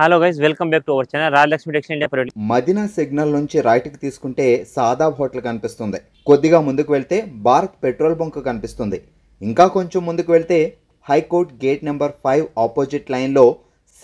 Hello guys welcome back to our channel Rajalakshmi textile India private. Madina signal నుంచి రైట్కి తీసుకుంటే Shadab hotel కనిపిస్తుంది. కొద్దిగా ముందుకు వెళ్తే భారత్ పెట్రోల్ బంక్ కనిపిస్తుంది. ఇంకా కొంచెం ముందుకు వెళ్తే హైకోర్ట్ గేట్ నెంబర్ 5 ఆపోజిట్ లైన్లో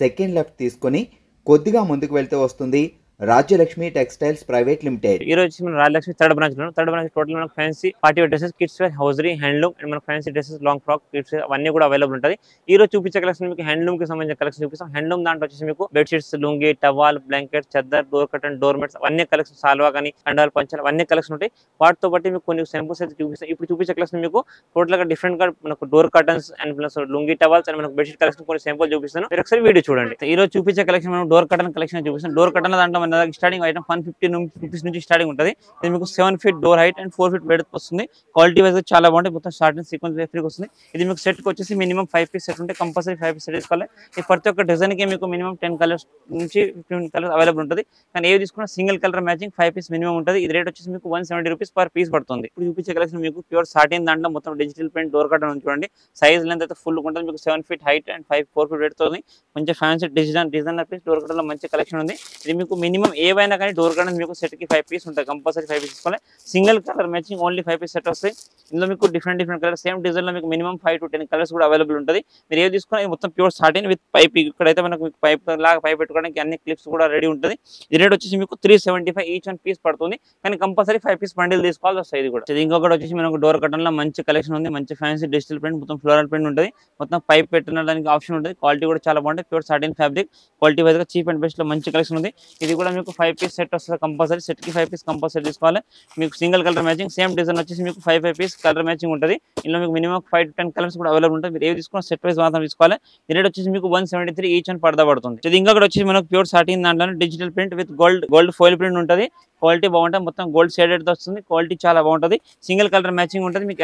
సెకండ్ లెఫ్ట్ తీసుకొని కొద్దిగా ముందుకు వెళ్తే వస్తుంది రాజ్యలక్ష్మి టెక్స్టైల్స్ ప్రైవేట్ లిమిటెడ్. ఈ రోజు మనం రాజలక్ష్మి థర్డ్ బ్రాంచ్ టోటల్ మనకు fancy party wear dresses, kids wear, hosiery, handloom and మన fancy dresses, long frock, kids wear అవన్నీ కూడా అవైలబుల్ ఉంటుంది. ఈ రోజు చూపించే కలెక్షన్ మీకు హ్యాండ్లూమ్ కి సంబంధించిన కలెక్షన్ చూపిస్తాం. హ్యాండ్లూమ్ దాంట్లో వచ్చేసి మీకు బెడ్షీట్స్, లుంగి, టవాల్, బ్లాంకెట్, చద్దర్, డోర్ కర్టన్, డోర్ మెట్స్ అవన్నీ కలెక్షన్, సాల్వా కానీ కండాలు, పంచాలు అవన్నీ కలెక్షన్ ఉంటాయి. వాటితో బట్టి మీకు కొన్ని సింపుల్స్ అయితే చూపిస్తాం. ఇప్పుడు చూపించే కలెక్షన్ మీకు టోటల్ గా డిఫరెంట్ గా మనకు door curtains and plus lungi, towels and మనకు బెడ్షీట్ కలెక్షన్ కొన్ని సింపుల్ చూపిస్తాను. మీరు ఒకసారి వీడియో చూడండి. ఈ రోజు చూపించే కలెక్షన్ మనం డోర్ కర్టన్ కలెక్షన్ చూపిస్తాం. డోర్ కర్టన్ దాంట్లో మన స్టార్టింగ్ ఐటమ్ 150 రూపీస్ నుంచి స్టార్టింగ్ ఉంటుంది. ఇది మీకు 7 feet door height and 4 feet వెడల్పు వస్తుంది. క్వాలిటీ వైజ్ చాలా బాగుంటుంది. మొత్తం స్టార్టింగ్ సీక్వెన్స్ ఫ్రీగా వస్తుంది. ఇది మీకు సెట్ కి వచ్చేసి మినిమం 5 పీస్ సెట్ ఉంటే కంపల్సరీ 5 పీస్ సెట్ తీసుకోవాలి. ఈ ప్రతి ఒక్క డిజైన్ కి మీకు మినిమం 10 కలర్స్ నుంచి 15 కలర్స్ అవైలబుల్ ఉంటుంది. కానీ ఏవి తీసుకున్నా single colour matching 5 piece minimum ఉంటుంది. ఇది రేట్ వచ్చేసి మీకు 170 రూపీస్ పర్ పీస్ పడుతుంది. ఇప్పుడు చూపించే కలెక్షన్ మీకు ప్యూర్ సాటిన్ దాంట్లో మొత్తం డిజిటల్ ప్రింట్ డోర్ కర్టన్ చూడండి. సైజ్ లెంత్ అయితే ఫుల్ ఉంటుంది. మీకు 7 ఫీట్ హైట్ అండ్ 4 ఫీట్ వెడల్పు ఉంది. మంచి fancy design piece door curtain లో మంచి కలెక్షన్ ఉంది. ఇది మీకు మినిమం ఏవైనా కానీ డోర్ కర్టన్ మీకు సెట్ కి 5 పీస్ ఉంటాయి. కంపల్సరీ 5 పీస్ తీసుకోవాలి. Single colour matching only 5 piece set వస్తాయి. ఇందులో మీకు డిఫరెంట్ కలర్ సేమ్ డిజైన్ లో మీకు మినిమం 5 to 10 కలర్స్ కూడా అవైలబుల్ ఉంటుంది. మీరు ఏవి తీసుకున్నా మొత్తం ప్యూర్ సాటిన్ విత్ పైప్. ఇక్కడైతే మనకు పైప్ లాగా పైప్ పెట్టుకోవడానికి అన్ని క్లిప్స్ కూడా రెడీ ఉంటుంది. ఈ రేట్ వచ్చేసి మీకు 375 ఈచ్ 1 పీస్ పడుతుంది. కానీ కంపల్సరీ 5 పీస్ బండిల్ తీసుకోవాల్సి వస్తుంది. ఇది కూడా ఇంకొకటి వచ్చేసి మనకు డోర్ కర్టన్ లో మంచి కలెక్షన్ ఉంది. మంచి ఫ్యాన్సీ డిజిటల్ ప్రింట్, మొత్తం ఫ్లోరల్ ప్రింట్ ఉంటుంది. మొత్తం పైప్ పెట్టడానికి ఆప్షన్ ఉంటుంది. క్వాలిటీ కూడా చాలా బాగుంటుంది. Pure satin fabric quality wise గా చీప్ అండ్ బెస్ట్ లో మంచి కలెక్షన్ ఉంది. ఇది కూడా మీకు 5 పీస్ సెట్ వస్తుంది. కంపల్సరీ సెట్ కి 5 పీస్ కంపల్సరీ తీసుకోవాలి. మీకు single colour matching same design వచ్చేసి మీకు 5 పీస్ కలర్ మ్యాచింగ్ ఉంటుంది. ఇందులో మీకు మినిమం 5 to 10 కలర్స్ కూడా అవైలబుల్ ఉంటుంది. మీరు ఏవి తీసుకున్న సెట్ వైజ్ మాత్రం తీసుకోవాలి. ఈ రేట్ వచ్చేసి మీకు 173 ఈచ్ అని పడుతుంది. ఇది ఇంకా వచ్చేసి మనకు ప్యూర్ సాటిన్ దాంట్లో digital print with gold foil print ఉంటుంది. క్వాలిటీ బాగుంటుంది. మొత్తం గోల్డ్ షేడెడ్ వస్తుంది. క్వాలిటీ చాలా బాగుంటుంది. సింగిల్ కలర్ మ్యాచింగ్ ఉంటుంది. మీకు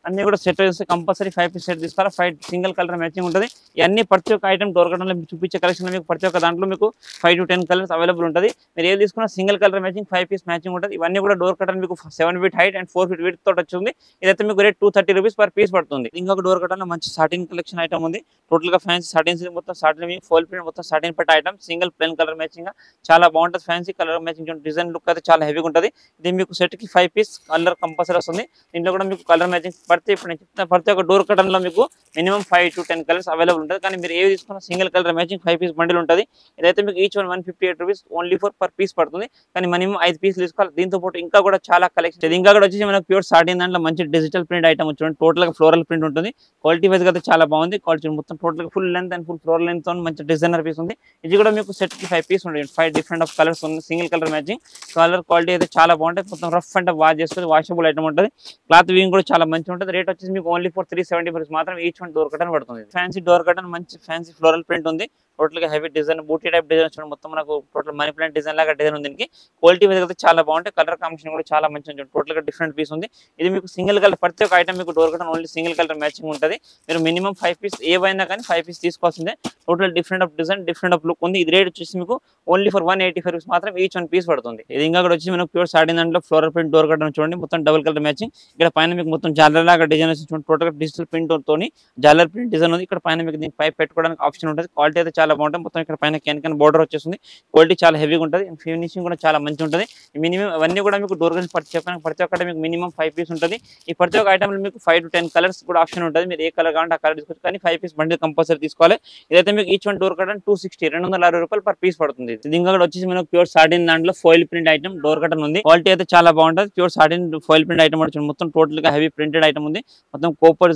అన్ని కూడా సెట్ వేస్తే కంపల్సరీ 5 పీస్ సెట్ తీసుకోవాలి. 5 సింగిల్ కలర్ మ్యాచింగ్ ఉంటుంది. ఇవన్నీ ప్రతి ఒక్క ఐటమ్ డోర్ కర్టన్ లో చూపించే కలెక్షన్ మీకు ప్రతి ఒక్క దాంట్లో మీకు 5 to 10 కలర్స్ అవైలబుల్ ఉంటుంది. మీరు ఏది తీసుకున్నా single colour matching 5 piece matching ఉంటుంది. ఇవన్నీ కూడా డోర్ కర్టన్ మీకు 7 feet height and 4 feet width తోటి వచ్చింది. ఇదైతే మీకు రేట్ 230 రూపీస్ పర్ పీస్ పడుతుంది. ఇంకొక డోర్ కర్టన్ లో మంచి సాటిన్ కలెక్షన్ ఐటమ్ ఉంది. టోటల్ గా ఫ్యాన్సీ సాటిన్స్ మొత్తం సాటిన్ మీకు ఫోల్ ప్రింట్ మొత్తం సాటిన్ పట్ట item single plain colour matching చాలా బాగుంటుంది. Fancy colour matching design look అయితే చాలా హెవీగా ఉంటుంది. ఇది మీకు సెట్ కి 5 పీస్ కలర్ కంపల్సరీ వస్తుంది. దీంట్లో కూడా మీకు కలర్ మ్యాచింగ్ పడితే ఇప్పుడు నేను చెప్తున్నా ప్రతి ఒక్క డోర్ కర్టన్ లో మీకు మినిమం 5 to 10 కలర్స్ అవైలబుల్ ఉంటుంది. కానీ మీరు ఏవి తీసుకున్న single colour matching 5 piece bundle ఉంటుంది. ఇదైతే మీకు each 158 rupees only for per piece పడుతుంది. కానీ మినిమం 5 పీస్ తీసుకోవాలి. దీంతో పాటు ఇంకా కూడా చాలా కలెక్షన్. ఇంకా కూడా వచ్చేసి మనకు ప్యూర్ సాటిన్ దాంట్లో మంచి డిజిటల్ ప్రింట్ ఐటమ్ చూడండి. టోటల్ గా ఫ్లోరల్ ప్రింట్ ఉంటుంది. క్వాలిటీ వైజ్ అయితే చాలా బాగుంది. క్వాలిటీ మొత్తం టోటల్ గా full length and full floral length తో మంచి డిజైనర్ పీస్ ఉంది. ఇది కూడా మీకు సెట్ కి 5 పీస్ ఉంటుంది. 5 డిఫరెంట్ ఆఫ్ కలర్స్ ఉంది. Single colour matching colour quality అయితే చాలా బాగుంటుంది. మొత్తం రఫ్ అండ్ వాష్ చేసుకుని వాషబుల్ ఐటమ్ ఉంటుంది. క్లాత్ వీవింగ్ కూడా చాలా మంచిగా ఉంటుంది. రేట్ వచ్చేసి మీకు ఓన్లీ ఫర్ 375 మాత్రం ఈచ్ 1 డోర్ కర్టన్ పడుతుంది. ఫ్యాన్సీ డోర్ కర్టన్ మంచి ఫ్యాన్సీ ఫ్లోరల్ ప్రింట్ ఉంది. టోటల్ గా హెవీ డిజైన్ బూటీ టైప్ డిజైన్ చూడండి. మొత్తం మనకు టోటల్ మనీ ప్లాంట్ డిజైన్ లాగా డిజైన్ ఉంది. దీనికి క్వాలిటీ వైజ్ అయితే చాలా బాగుంటుంది. కలర్ కాంబినేషన్ కూడా చాలా మంచిగా ఉంటుంది. టోటల్ గా డిఫరెంట్ పీస్ ఉంది. ఇది మీకు సింగిల్ కలర్ ప్రతి ఒక్క ఐటమ్ మీకు door curtain only single colour matching ఉంటుంది. మీరు మినిమం 5 పీస్ ఏవైనా కానీ 5 పీస్ తీసుకోవాల్సిందే. Total different of design different of look ఉంది. ఇది రేట్ వచ్చేసి మీకు ఓన్లీ ఫర్ 185 రూపీస్ మాత్రం ఈచ్ 1 పీస్ పడుతుంది. ఇది ఇంకా కూడా వచ్చి మనకు ప్యూర్ సాటిన్ దాంట్లో ఫ్లోరల్ ప్రింట్ డోర్ కర్టన్ చూడండి. మొత్తం డబుల్ కలర్ మ్యాచింగ్. ఇక్కడ పైన మీకు మొత్తం జాలర్ లాగా డిజైన్ వచ్చి టోటల్ డిజిటల్ ప్రింట్ తోని జాలర్ ప్రింట్ డిజైన్ ఉంది. ఇక్కడ పైన మీకు దీనికి పైప్ పెట్టుకోవడానికి ఆప్షన్ ఉంటుంది. క్వాలిటీ అయితే చాలా బాగుంటుంది. మొత్తం ఇక్కడ పైన కెన్ బోర్డర్ వచ్చేస్తుంది. క్వాలిటీ చాలా హెవీగా ఉంటుంది. ఫినిషింగ్ కూడా చాలా మంచిగా ఉంటుంది. మినిమం అవన్నీ కూడా మీకు డోర్ కర్టన్ ప్రతి ఒక్కటి మీకు మినిమం 5 పీస్ ఉంటుంది. ఈ ప్రతి ఒక్క ఐటమ్ మీకు 5 to 10 కలర్స్ కూడా ఆప్షన్ ఉంటుంది. మీరు ఏ కలర్ కావాలంటే ఆ కలర్ తీసుకోవచ్చు. కానీ 5 పీస్ బండిల్ కంపల్సరీ తీసుకోవాలి. ఇదైతే మీకు ఈచ్ 1 డోర్ కర్టన్ 260 రూపాయలు పర్ పీస్ పడుతుంది. ఇది ఇంకా వచ్చేసి మనకు ప్యూర్ సాటిన్ దాంట్లో foil print item door curtain ఉంది. క్వాలిటీ అయితే చాలా బాగుంటుంది. Pure satin foil print item మొత్తం టోటల్ గా హెవీ ప్రింటెడ్ ఐటమ్ ఉంది. మొత్తం కోపర్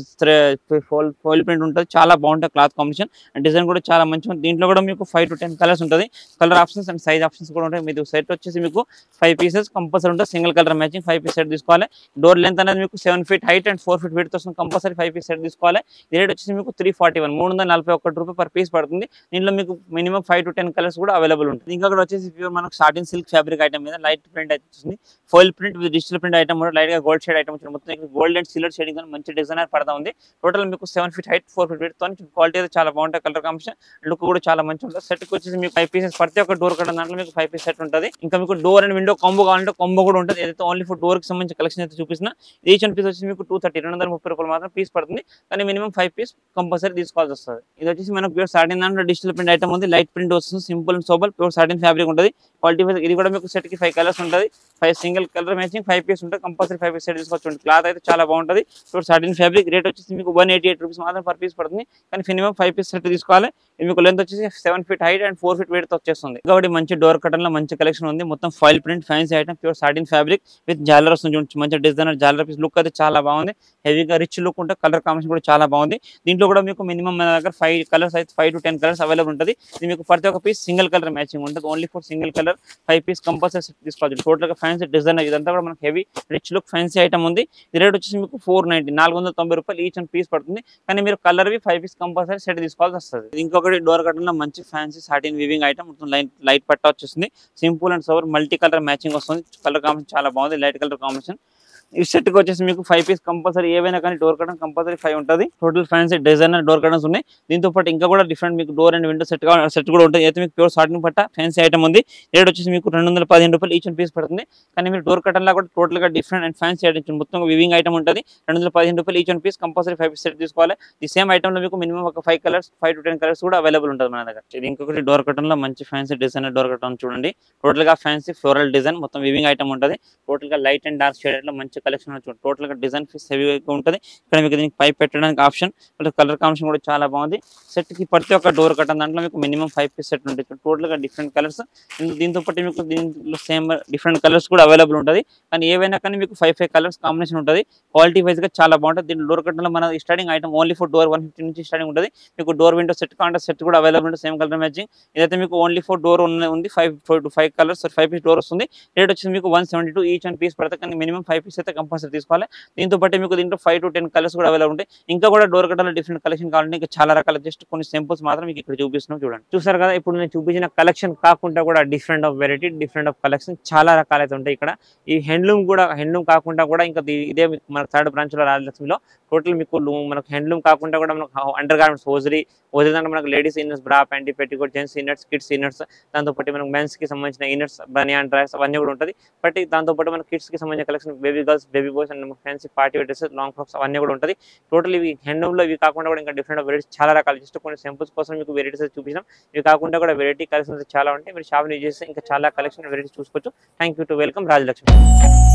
ఫాయిల్ ప్రింట్ ఉంటుంది. చాలా బాగుంటుంది క్లాత్ కాంబినేషన్ అండ్ డిజైన్ కూడా చాలా మంచిగా ఉంది. దీంట్లో కూడా మీకు 5 to 10 కలర్స్ ఉంటుంది. Colour options and size options కూడా ఉంటాయి. మీరు సెట్ వచ్చేసి మీకు 5 పీసెస్ కంపల్సరీ ఉంటుంది. Single colour matching 5 piece set తీసుకోవాలి. డోర్ లెంత్ అనేది మీకు 7 feet height and 4 feet width వస్తుంది. కంపల్సరీ 5 పీస్ సెట్ తీసుకోవాలి. ఈ రేట్ వచ్చేసి మీకు 341 రూపాయలు పర్ పీస్ పడుతుంది. దీంట్లో మీకు మినిమం 5 to 10 కలర్స్ కూడా అవైలబుల్ ఉంటుంది. ఇంకా కూడా వచ్చేసి ప్యూర్ మనకు సాటిన్ సిల్క్ ఫ్యాబ్రిక్ ఐటమ్ మీద లైట్ ప్రింట్ అయితే foil print with digital print item కూడా లైట్ గా గోల్డ్ షేడ్ ఐటమ్ మొత్తం gold and silver colour shading మంచి డిజైనర్ పడతా ఉంది. టోటల్ మీకు 7 ఫీట్ హైట్ 4 ఫీట్ విడ్త్ తో క్వాలిటీ అయితే చాలా బాగుంటుంది. కలర్ కాంబినేషన్ లుక్ కూడా చాలా మంచి ఉంటుంది. సెట్ కి వచ్చేసి మీకు 5 పీసెస్ ప్రతి ఒక్క డోర్ కట్టడం దాంట్లో మీకు 5 పీస్ సెట్ ఉంటుంది. ఇంకా మీకు డోర్ అండ్ విండో కాంబో కావాలంటే కాంబో కూడా ఉంటుంది. ఏదైతే ఓన్లీ ఫర్ డోర్ కి సంబంధించిన కలెక్షన్ అయితే చూపిస్తున్నా. ఈచ్ వన్ పీస్ వచ్చి మీకు 230 రూపాయలు మాత్రం పీస్ పడుతుంది. కానీ మినిమం 5 పీస్ కంపల్సరీ తీసుకోవాల్సి వస్తుంది. ఇది వచ్చేసి మనకు ప్యూర్ సాటిన్ దాంట్లో డిజిటల్ ప్రింట్ ఐటమ్ ఉంది. లైట్ ప్రింట్ వస్తుంది. Simple and sober pure satin fabric ఉంటుంది. క్వాలిటీ ఇది కూడా మీకు సెట్ కి 5 కలర్స్ ఉంటుంది. 5 సింగిల్ కలర్ మ్యాచింగ్ 5 పీస్ ఉంటుంది. కంపల్సరీ 5 పీస్ సెట్ తీసుకోవచ్చు. క్లాత్ అయితే చాలా బాగుంటుంది. Pure satin fabric. రేట్ వచ్చేసి మీకు 188 రూపీస్ మాత్రం పర్ పీస్ పడుతుంది. కానీ మినిమం 5 పీస్ సెట్ తీసుకోవాలి. ఇది మీకు లెంత్ వచ్చేసి 7 feet height and 4 feet weight వచ్చేస్తుంది. కాబట్టి మంచి డోర్ కటన్ లో మంచి కలెక్షన్ ఉంది. మొత్తం foil print fancy item pure satin fabric with జాలర్ వస్తుంది. మంచి డిజైనర్ జాలర్ పీస్ లుక్ అయితే చాలా బాగుంది. హెవీగా రిచ్ లుక్ ఉంటే కలర్ కాంబినేషన్ కూడా చాలా బాగుంది. దీంట్లో కూడా మీకు మినిమం మన దగ్గర 5 కలర్స్ అయితే 5 to 10 కలర్స్ అవైలబుల్ ఉంటుంది. ఇది మీకు ప్రతి ఒక్క పీస్ సింగిల్ కలర్ మ్యాచింగ్ ఉంటుంది. Only for single colour 5 piece compulsory తీసుకోవచ్చు. టోటల్ గా ఫ్యాన్సీ డిజైన్ ఇదంతా కూడా మనకి heavy rich look fancy item ఉంది. ఇది రేట్ వచ్చేసి మీకు 490 రూపాయలు ఈచ్ అండ్ పీస్ పడుతుంది. కానీ మీరు కలర్ వి 5 పీస్ కంపల్సరీ సెట్ తీసుకోవాల్సి వస్తుంది. ఇంకొకటి డోర్ కటన్ లో మంచి ఫ్యాన్సీ సాటిన్ వీవింగ్ ఐటమ్ మొత్తం లైట్ పట్టా వచ్చేస్తుంది. Simple and sober multi colour matching వస్తుంది. కలర్ కాంబినేషన్ చాలా బాగుంది. Light colour combination. ఈ సెట్ కి వచ్చేసి మీకు 5 పీస్ కంపల్సరీ ఏవైనా కానీ డోర్ కటన్ కంపల్సరీ 5 ఉంటుంది. Total fancy designer door curtains ఉన్నాయి. దీంతో పాటు ఇంకా కూడా డిఫరెంట్ మీకు డోర్ అండ్ విండో సెట్ కూడా ఉంటుంది. అయితే మీకు ప్యూర్ సాటిన్ పట్ట ఫ్యాన్సీ ఐటమ్ ఉంది. రేట్ వచ్చేసి మీకు 215 రూపాయలు ఈచ్ పీస్ పడుతుంది. కానీ మీరు డోర్ కటన్ లా కూడా టోటల్ గా డిఫరెంట్ అండ్ ఫ్యాన్సీ ఐటమ్ మొత్తం వివింగ్ ఐటమ్ ఉంటుంది. 215 రూపాయలు each piece compulsory 5 piece set తీసుకోవాలి. ఈ సేమ్ ఐటమ్ లో మీకు మినిమం ఒక 5 కలర్స్ 5 to 10 కలర్స్ కూడా అవైలబుల్ ఉంటుంది మన దగ్గర. ఇది ఇంకొకటి డోర్ కటన్ లో మంచి ఫ్యాన్సీ డిజైనర్ డోర్ కటన్ చూడండి. టోటల్ గా ఫ్యాన్సీ ఫ్లోరల్ డిజైన్ మొత్తం వివింగ్ ఐటమ్ ఉంటుంది. టోటల్ గా లైట్ అండ్ డార్క్ షేడ్ లో మంచి కలెక్షన్ టోటల్ డిజైన్ పీస్ హెవీగా ఉంటుంది. ఇక్కడ మీకు దీనికి పైప్ పెట్టడానికి ఆప్షన్ కలర్ కాంబినేషన్ కూడా చాలా బాగుంది. సెట్ కి ప్రతి ఒక్క డోర్ కట్టన్ దాంట్లో మీకు మినిమం 5 పీస్ సెట్ ఉంటుంది. టోటల్ గా డిఫరెంట్ కలర్స్. దీంతో పాటు మీకు దీంట్లో సేమ్ డిఫరెంట్ కలర్స్ కూడా అవైలబుల్ ఉంటుంది. కానీ ఏవైనా కానీ మీకు 5 కలర్స్ కాంబినేషన్ ఉంటుంది. క్వాలిటీ వైజ్ గా చాలా బాగుంటుంది. దీని డోర్ కట్టన్ లో మన starting item only for door 150 నుంచి స్టార్టింగ్ ఉంటుంది. మీకు డోర్ విండో సెట్ కావాలంటే సెట్ కూడా అవైలబుల్ ఉంటుంది. Same colour matching. ఇదైతే మీకు ఓన్లీ ఫర్ డోర్ ఉంది. 5 కలర్స్ 5 పీస్ డోర్ వస్తుంది. రేట్ వచ్చేసి మీకు 172 ఈచ్ అండ్ పీస్ పడతాయి. కానీ మినిమం 5 పీస్ అయితే కంపల్సరీ తీసుకోవాలి. దీంతో పాటు మీకు దీంట్లో 5 to 10 కలర్స్ కూడా అవైలబుల్ ఉంటాయి. ఇంకా కూడా డోర్ కట్టలో డిఫరెంట్ కలెక్షన్ కావాలంటే ఇంకా చాలా రకాల జస్ట్ కొన్ని సింపుల్స్ మాత్రం మీకు ఇక్కడ చూపిస్తున్నాం చూడండి. చూసారు కదా ఇప్పుడు నేను చూపించిన కలెక్షన్ కాకుండా కూడా different of variety different of collection చాలా రకాలైతే ఉంటాయి ఇక్కడ. ఈ హ్యాండ్లూమ్ కాకుండా కూడా ఇంకా ఇదే మన థర్డ్ బ్రాంచ్ లో రాజలక్ష్మిలో టోటల్ మీకు మనకు హ్యాండ్లూమ్ కాకుండా కూడా మనకు అండర్ గార్మెంట్స్ హోజరీ అంటే మనకు లేడీస్ ఇన్నర్స్ బ్రా panty petticoat gents inners kids inners దాంతో పాటు మనకు మెన్స్ కి సంబంధించిన ఇన్నర్స్ బనియాన్ డ్రైస్ అవన్నీ కూడా ఉంటుంది. బట్ దాంతో పాటు మన కిడ్స్ కి సంబంధించిన collection baby girls baby boys and fancy party dresses long frocks అవన్నీ కూడా ఉంటుంది. టోటల్ ఇవి హ్యాండ్లూమ్ లో ఇవి కాకుండా కూడా ఇంకా డిఫరెంట్ వెరైటీస్ చాలా రకాలు జస్ట్ కొన్ని సింపుల్స్ కోసం మీకు వెరైటీస్ చూపించాం. ఇవి కాకుండా కూడా వెరైటీ కలెక్షన్స్ చాలా ఉంటాయి. మీరు షాప్ యూజ్ చేస్తే ఇంకా చాలా కలెక్షన్ వెరైటీస్ చూసుకోవచ్చు. Thank you to welcome Rajalakshmi.